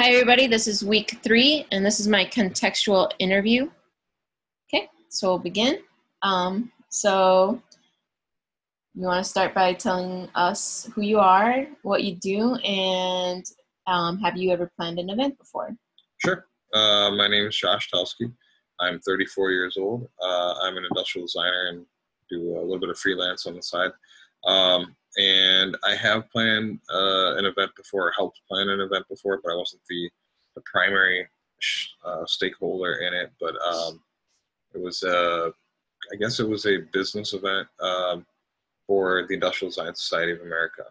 Hi, everybody. This is week 3, and this is my contextual interview. Okay, so we'll begin. So you want to start by telling us who you are, what you do, and have you ever planned an event before? Sure. My name is Josh Telsky. I'm 34 years old. I'm an industrial designer and do a little bit of freelance on the side. And I have planned an event before, helped plan an event before, but I wasn't the primary stakeholder in it. But it was, I guess it was a business event for the Industrial Design Society of America.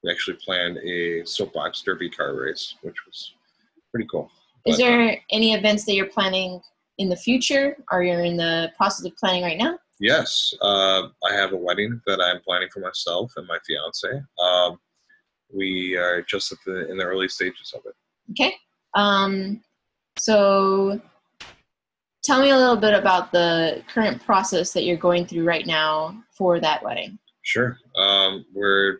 We actually planned a soapbox derby car race, which was pretty cool. Is there any events that you're planning in the future, or you're in the process of planning right now? Yes, I have a wedding that I'm planning for myself and my fiance. We are just in the early stages of it. Okay. So tell me a little bit about the current process that you're going through right now for that wedding. Sure. We're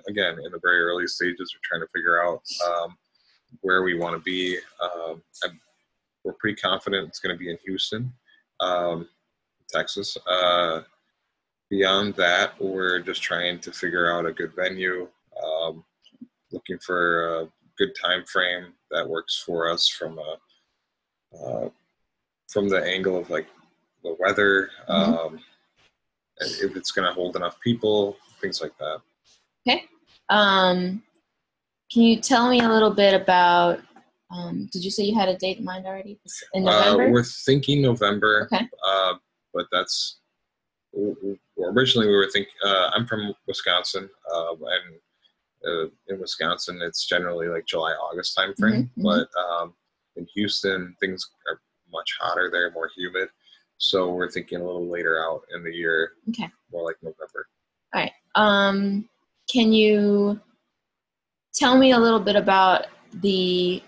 again in the very early stages. We're trying to figure out where we want to be. We're pretty confident it's going to be in Houston, Texas. Beyond that, we're just trying to figure out a good venue, looking for a good time frame that works for us from the angle of like the weather, if it's going to hold enough people, things like that. Okay. Can you tell me a little bit about, did you say you had a date in mind already? In November? We're thinking November. Okay. But that's, originally we were thinking, I'm from Wisconsin, and in Wisconsin it's generally like July, August time frame. But in Houston, things are much hotter there, more humid. So we're thinking a little later out in the year. Okay. More like November. All right. Can you tell me a little bit about the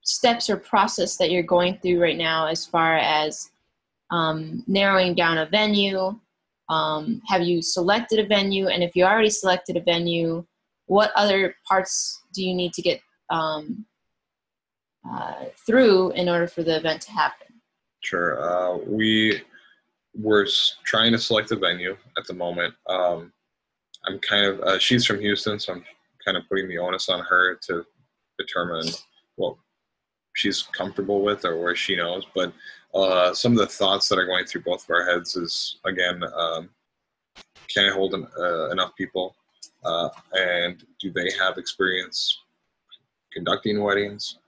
steps or process that you're going through right now as far as narrowing down a venue? Have you selected a venue? And if you already selected a venue, what other parts do you need to get through in order for the event to happen? Sure. We're trying to select a venue at the moment. I'm kind of, she's from Houston, so I'm kind of putting the onus on her to determine what she's comfortable with or where she knows. But some of the thoughts that are going through both of our heads is, again, can I hold enough people? And do they have experience conducting weddings?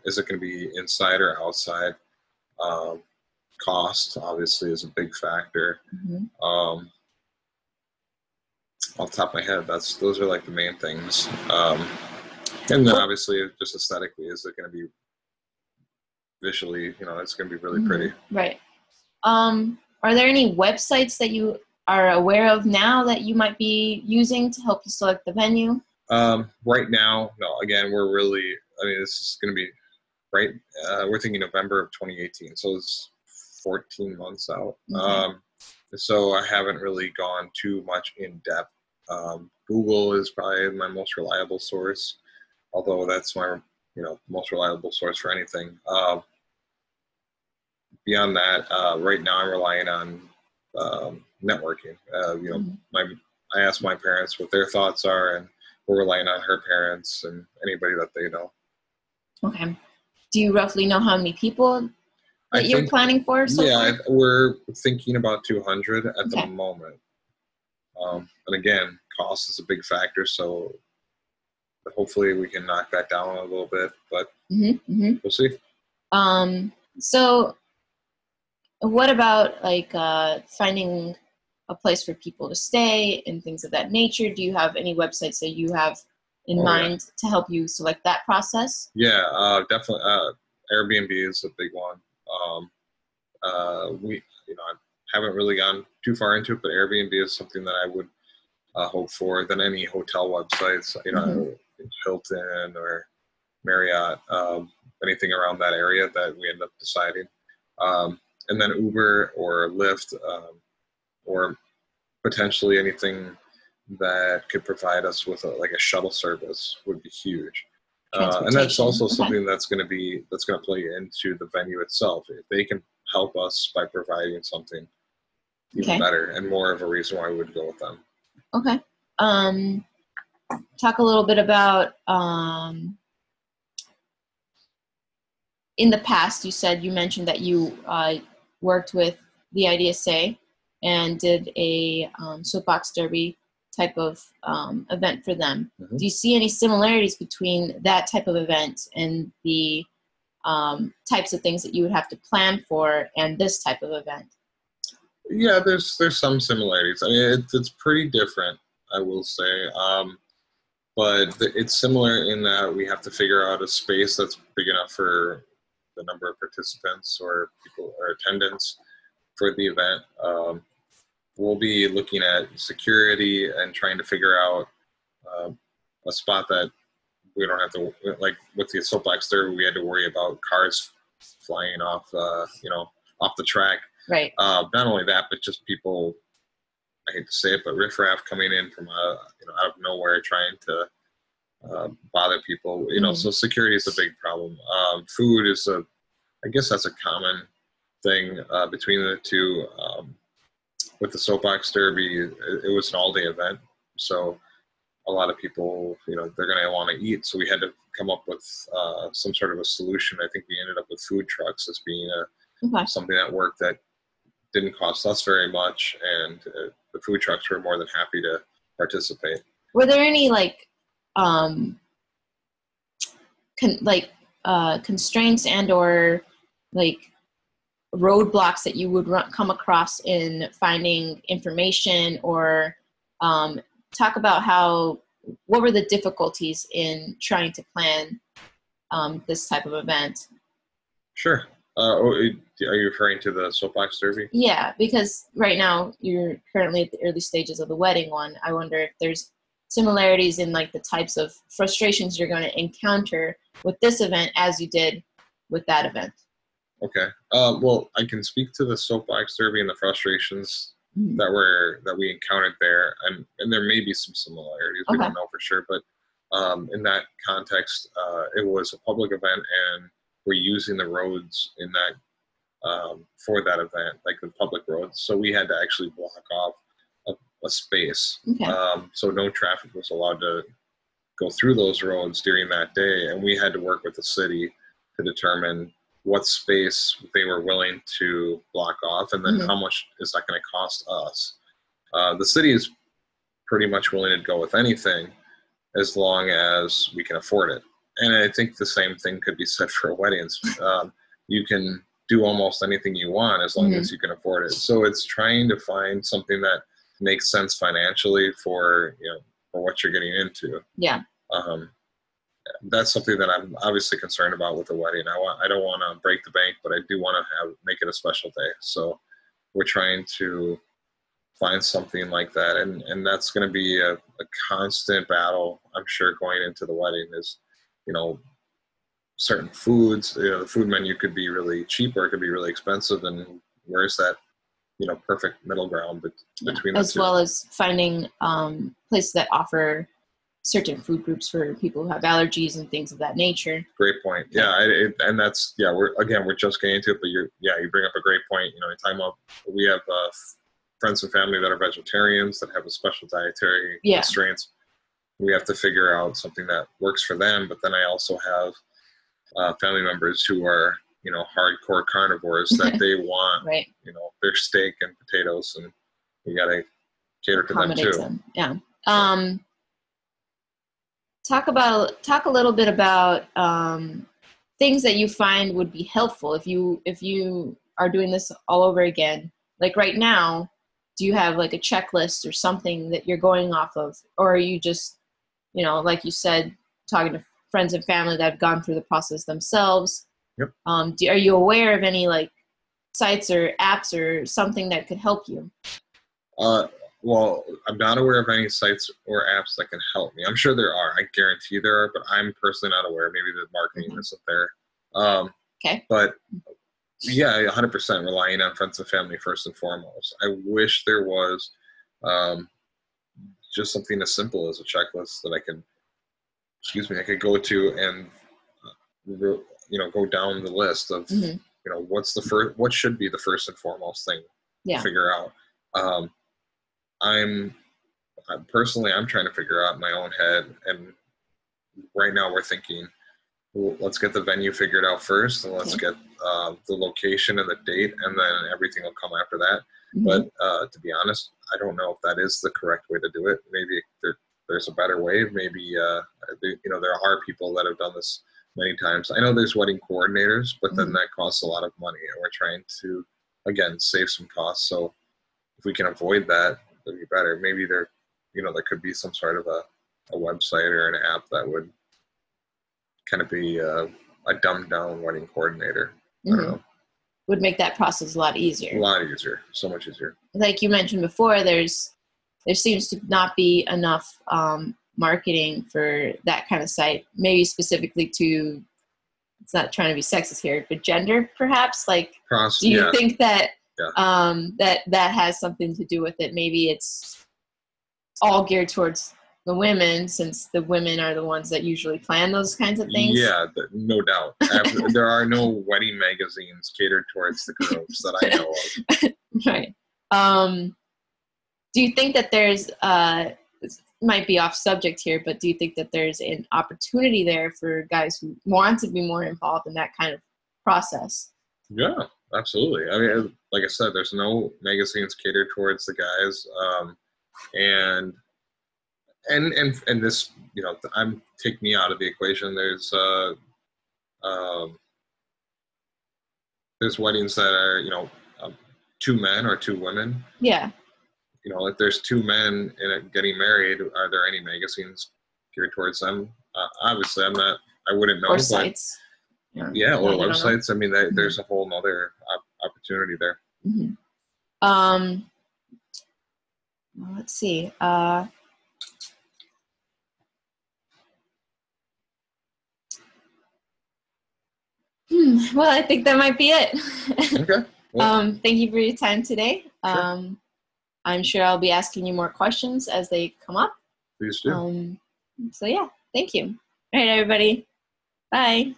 Is it going to be inside or outside? Cost, obviously, is a big factor. Off the top of my head, those are like the main things. And then obviously, just aesthetically, is it going to be visually, it's going to be really pretty. Right. Are there any websites that you are aware of now that you might be using to help you select the venue? Right now, no. Again, this is going to be right. We're thinking November of 2018, so it's 14 months out. So I haven't really gone too much in depth. Google is probably my most reliable source, although that's my most reliable source for anything. Beyond that, right now I'm relying on networking. I asked my parents what their thoughts are, and we're relying on her parents and anybody that they know. Okay. Do you roughly know how many people that you're planning for? We're thinking about 200 at the moment. And again, cost is a big factor, so hopefully we can knock that down a little bit, but we'll see. So what about like finding a place for people to stay and things of that nature? Do you have any websites that you have in mind to help you select that process? Yeah, definitely. Airbnb is a big one. I haven't really gone too far into it, but Airbnb is something that I would hope for than any hotel websites, Hilton or Marriott, anything around that area that we end up deciding. And then Uber or Lyft, or potentially anything that could provide us with a shuttle service would be huge. And that's also Okay. something that's going to play into the venue itself. If they can help us by providing something even Okay. better, and more of a reason why we would go with them. Okay. Talk a little bit about in the past. You mentioned that you worked with the IDSA and did a soapbox derby type of event for them. Mm-hmm. Do you see any similarities between that type of event and the types of things that you would have to plan for and this type of event? Yeah, there's some similarities. I mean, it's pretty different, I will say. But it's similar in that we have to figure out a space that's big enough for the number of participants or people or attendance for the event. We'll be looking at security and trying to figure out a spot that we don't have to, like with the soapbox derby, we had to worry about cars flying off, off the track. Right. Not only that, but just people, I hate to say it, but riffraff coming in from out of nowhere trying to bother people. So security is a big problem. Food is I guess that's a common thing between the two. With the soapbox derby, it was an all-day event, so a lot of people, they're going to want to eat. So we had to come up with some sort of a solution. I think we ended up with food trucks as being something that worked that didn't cost us very much, and the food trucks were more than happy to participate. Were there any constraints and or roadblocks that you would come across in finding information, or talk about what were the difficulties in trying to plan this type of event? Sure. Are you referring to the soapbox derby? Yeah, because right now you're currently at the early stages of the wedding one. I wonder if there's similarities in the types of frustrations you're going to encounter with this event as you did with that event. Okay. Well, I can speak to the soapbox derby and the frustrations that we encountered there, and there may be some similarities. We don't know for sure, but in that context, it was a public event, and we're using the roads in that for that event, like the public roads. So we had to actually block off a space. So no traffic was allowed to go through those roads during that day, and we had to work with the city to determine what space they were willing to block off, and then how much is that going to cost us. The city is pretty much willing to go with anything as long as we can afford it. And I think the same thing could be said for weddings. You can do almost anything you want as long as you can afford it. So it's trying to find something that makes sense financially for what you're getting into. Yeah. That's something that I'm obviously concerned about with the wedding. I don't want to break the bank, but I do want to make it a special day. So we're trying to find something like that, and that's going to be a constant battle, I'm sure, going into the wedding. Is certain foods, the food menu could be really cheap or it could be really expensive, and where's that perfect middle ground between the two? As well as finding places that offer certain food groups for people who have allergies and things of that nature. Great point. Yeah, and that's we're just getting into it, but you bring up a great point. We have friends and family that are vegetarians that have a special dietary constraints. We have to figure out something that works for them, but then I also have family members who are hardcore carnivores that they want their steak and potatoes, and we got to cater to them too. Yeah. Talk a little bit about things that you find would be helpful if you are doing this all over again. Like right now, do you have a checklist or something that you're going off of, or are you just, like you said, talking to friends and family that have gone through the process themselves? Yep. Are you aware of any sites or apps or something that could help you? Well, I'm not aware of any sites or apps that can help me. I'm sure there are. I guarantee there are, but I'm personally not aware. Maybe the marketing isn't there. Okay. But yeah, 100% relying on friends and family first and foremost. I wish there was just something as simple as a checklist that I can excuse me, I could go to and go down the list of what's the first, what should be the first and foremost thing to figure out. I'm personally, I'm trying to figure out in my own head, and right now we're thinking, well, let's get the venue figured out first, and let's get the location and the date, and then everything will come after that. But to be honest, I don't know if that is the correct way to do it. Maybe there's a better way. Maybe there are people that have done this many times. I know there's wedding coordinators, but then that costs a lot of money, and we're trying to, again, save some costs. So if we can avoid that, it'd be better. Maybe there could be some sort of a website or an app that would kind of be a dumbed down wedding coordinator. I don't know. Would make that process a lot easier. A lot easier. So much easier. Like you mentioned before, there seems to not be enough marketing for that kind of site. Maybe specifically to, it's not trying to be sexist here, but gender perhaps. Like, do you think that that has something to do with it? Maybe it's all geared towards the women, since the women are the ones that usually plan those kinds of things. Yeah, no doubt. There are no wedding magazines catered towards the grooms that I know of. Right. Do you think that there's, this might be off subject here, but do you think that there's an opportunity there for guys who want to be more involved in that kind of process? Yeah, absolutely. I mean, like I said, there's no magazines catered towards the guys. And this, I'm take me out of the equation. There's weddings that are, 2 men or 2 women. Yeah. If there's 2 men getting married, are there any magazines geared towards them? Obviously, I wouldn't know. Or sites. Or websites. I mean, there's a whole nother opportunity there. Let's see. Well, I think that might be it. Okay. Well, thank you for your time today. Sure. I'm sure I'll be asking you more questions as they come up. Please do. So yeah, thank you. All right, everybody. Bye.